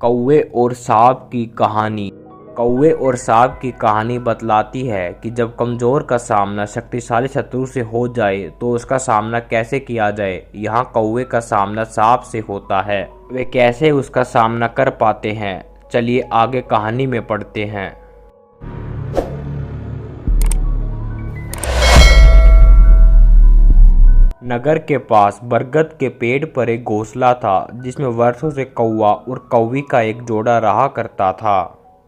कौवे और सांप की कहानी। कौवे और सांप की कहानी बतलाती है कि जब कमजोर का सामना शक्तिशाली शत्रु से हो जाए तो उसका सामना कैसे किया जाए। यहाँ कौवे का सामना सांप से होता है। वे कैसे उसका सामना कर पाते हैं, चलिए आगे कहानी में पढ़ते हैं। नगर के पास बरगद के पेड़ पर एक घोंसला था जिसमें वर्षों से कौवा और कौवी का एक जोड़ा रहा करता था।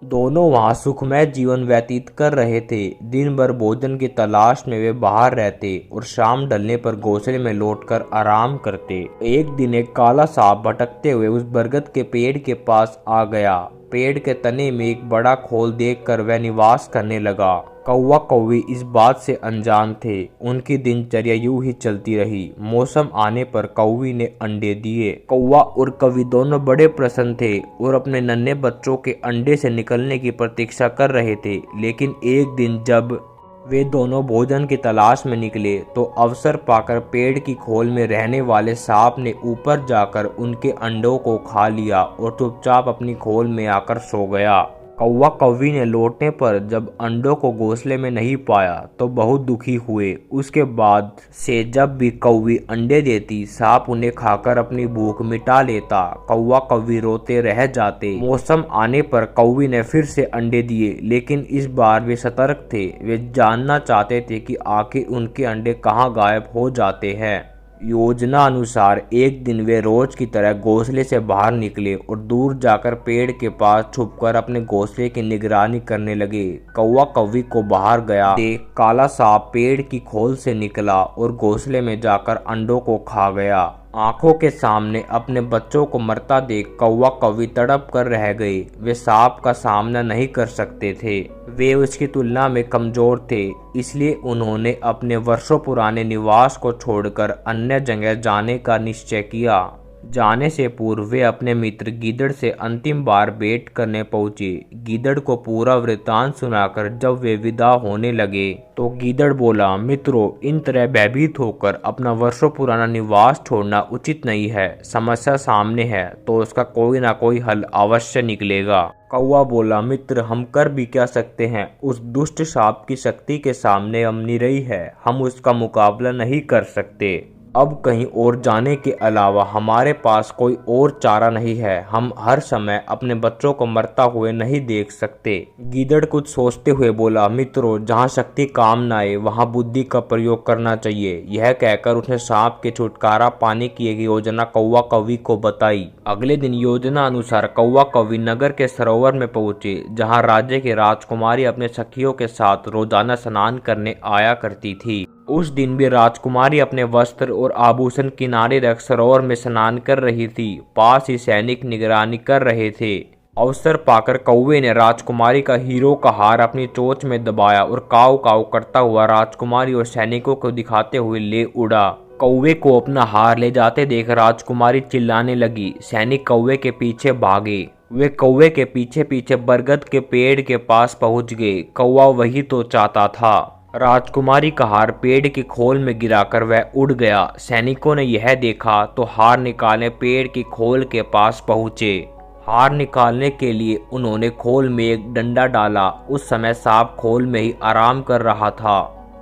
दोनों वहां सुखमय जीवन व्यतीत कर रहे थे। दिन भर भोजन की तलाश में वे बाहर रहते और शाम ढलने पर घोंसले में लौटकर आराम करते। एक दिन एक काला सांप भटकते हुए उस बरगद के पेड़ के पास आ गया। पेड़ के तने में एक बड़ा खोल देखकर वह निवास करने लगा। कौवा कौवी इस बात से अनजान थे। उनकी दिनचर्या यूं ही चलती रही। मौसम आने पर कौवी ने अंडे दिए। कौवा और कौवी दोनों बड़े प्रसन्न थे और अपने नन्हे बच्चों के अंडे से निकलने की प्रतीक्षा कर रहे थे। लेकिन एक दिन जब वे दोनों भोजन की तलाश में निकले तो अवसर पाकर पेड़ की खोल में रहने वाले सांप ने ऊपर जाकर उनके अंडों को खा लिया और चुपचाप अपनी खोल में आकर सो गया। कौवा कौवी ने लौटने पर जब अंडों को घोंसले में नहीं पाया तो बहुत दुखी हुए। उसके बाद से जब भी कौवी अंडे देती, सांप उन्हें खाकर अपनी भूख मिटा लेता। कौवा कौवी रोते रह जाते। मौसम आने पर कौवी ने फिर से अंडे दिए, लेकिन इस बार वे सतर्क थे। वे जानना चाहते थे कि आखिर उनके अंडे कहाँ गायब हो जाते हैं। योजना अनुसार एक दिन वे रोज की तरह घोंसले से बाहर निकले और दूर जाकर पेड़ के पास छुपकर अपने घोंसले की निगरानी करने लगे। कौवा कौवी को बाहर गया देख काला सांप पेड़ की खोल से निकला और घोंसले में जाकर अंडों को खा गया। आंखों के सामने अपने बच्चों को मरता देख कौवा कौवी तड़प कर रह गए। वे सांप का सामना नहीं कर सकते थे। वे उसकी तुलना में कमजोर थे, इसलिए उन्होंने अपने वर्षों पुराने निवास को छोड़कर अन्य जगह जाने का निश्चय किया। जाने से पूर्व वे अपने मित्र गीदड़ से अंतिम बार भेंट करने पहुंचे। गीदड़ को पूरा वृत्तांत सुनाकर जब वे विदा होने लगे तो गीदड़ बोला, मित्रों, इन तरह भयभीत होकर अपना वर्षों पुराना निवास छोड़ना उचित नहीं है। समस्या सामने है तो उसका कोई ना कोई हल अवश्य निकलेगा। कौवा बोला, मित्र, हम कर भी क्या सकते हैं। उस दुष्ट सांप की शक्ति के सामने हम निरई है। हम उसका मुकाबला नहीं कर सकते। अब कहीं और जाने के अलावा हमारे पास कोई और चारा नहीं है। हम हर समय अपने बच्चों को मरता हुए नहीं देख सकते। गीदड़ कुछ सोचते हुए बोला, मित्रों, जहाँ शक्ति काम न आए वहाँ बुद्धि का प्रयोग करना चाहिए। यह कहकर उसने सांप के छुटकारा पाने की एक योजना कौवा कौवी को बताई। अगले दिन योजना अनुसार कौवा कौवी नगर के सरोवर में पहुंचे, जहाँ राज्य की राजकुमारी अपने सखियों के साथ रोजाना स्नान करने आया करती थी। उस दिन भी राजकुमारी अपने वस्त्र और आभूषण किनारे रख सरोवर में स्नान कर रही थी। पास ही सैनिक निगरानी कर रहे थे। अवसर पाकर कौवे ने राजकुमारी का हीरो का हार अपनी चोंच में दबाया और काव काव करता हुआ राजकुमारी और सैनिकों को दिखाते हुए ले उड़ा। कौवे को अपना हार ले जाते देख राजकुमारी चिल्लाने लगी। सैनिक कौवे के पीछे भागे। वे कौवे के पीछे पीछे बरगद के पेड़ के पास पहुंच गए। कौवा वही तो चाहता था। राजकुमारी का हार पेड़ की खोल में गिराकर वह उड़ गया। सैनिकों ने यह देखा तो हार निकालने पेड़ की खोल के पास पहुंचे। हार निकालने के लिए उन्होंने खोल में एक डंडा डाला। उस समय सांप खोल में ही आराम कर रहा था।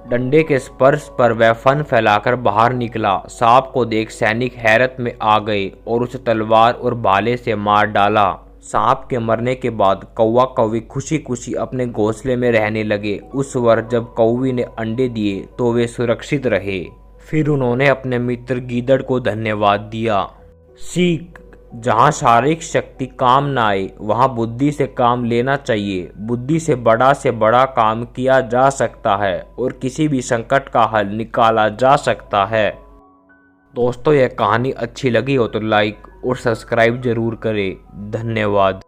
डंडे के स्पर्श पर वह फन फैलाकर बाहर निकला। सांप को देख सैनिक हैरत में आ गए और उसे तलवार और भाले से मार डाला। सांप के मरने के बाद कौवा कौवी खुशी खुशी अपने घोंसले में रहने लगे। उस वर्ष जब कौवी ने अंडे दिए तो वे सुरक्षित रहे। फिर उन्होंने अपने मित्र गीदड़ को धन्यवाद दिया। सीख, जहाँ शारीरिक शक्ति काम न आए वहाँ बुद्धि से काम लेना चाहिए। बुद्धि से बड़ा काम किया जा सकता है और किसी भी संकट का हल निकाला जा सकता है। दोस्तों, यह कहानी अच्छी लगी हो तो लाइक और सब्सक्राइब जरूर करें। धन्यवाद।